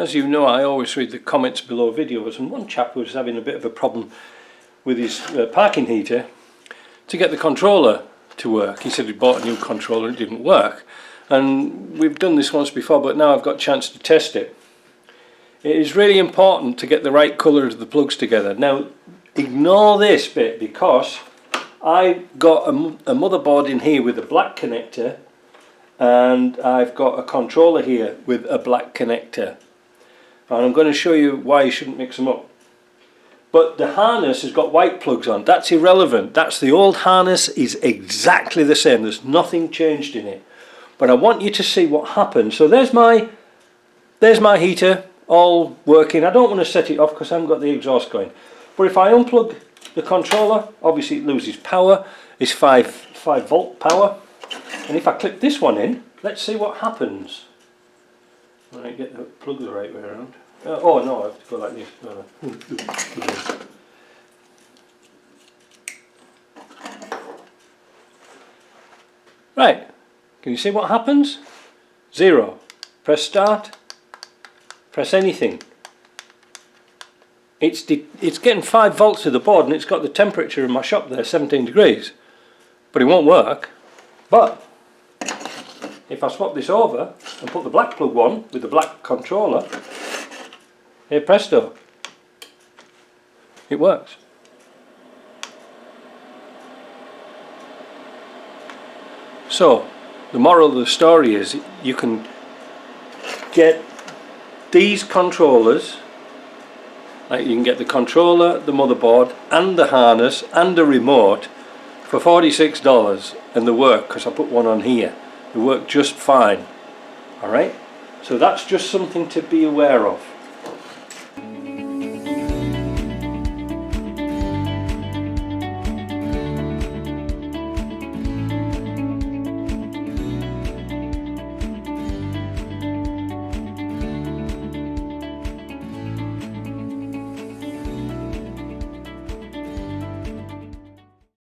As you know, I always read the comments below videos, and one chap was having a bit of a problem with his parking heater to get the controller to work. He said he bought a new controller and it didn't work. And we've done this once before, but now I've got a chance to test it. It is really important to get the right colour of the plugs together. Now, ignore this bit because I've got a motherboard in here with a black connector, and I've got a controller here with a black connector. And I'm going to show you why you shouldn't mix them up. But the harness has got white plugs on. That's irrelevant. That's the old harness, is exactly the same. There's nothing changed in it. But I want you to see what happens. So there's my heater all working. I don't want to set it off because I haven't got the exhaust going. But if I unplug the controller, obviously it loses power. It's 5 volt power. And if I clip this one in, let's see what happens. When I get the plug the right way around. Oh no, I have to go like this. No. Right, can you see what happens? 0. Press start. Press anything. It's getting 5 volts to the board, and it's got the temperature in my shop there, 17 degrees. But it won't work. But if I swap this over and put the black plug on with the black controller, here presto, it works. So the moral of the story is you can get these controllers, like you can get the controller, the motherboard and the harness and the remote for $46, and they work because I put one on here. They work just fine. Alright, so that's just something to be aware of.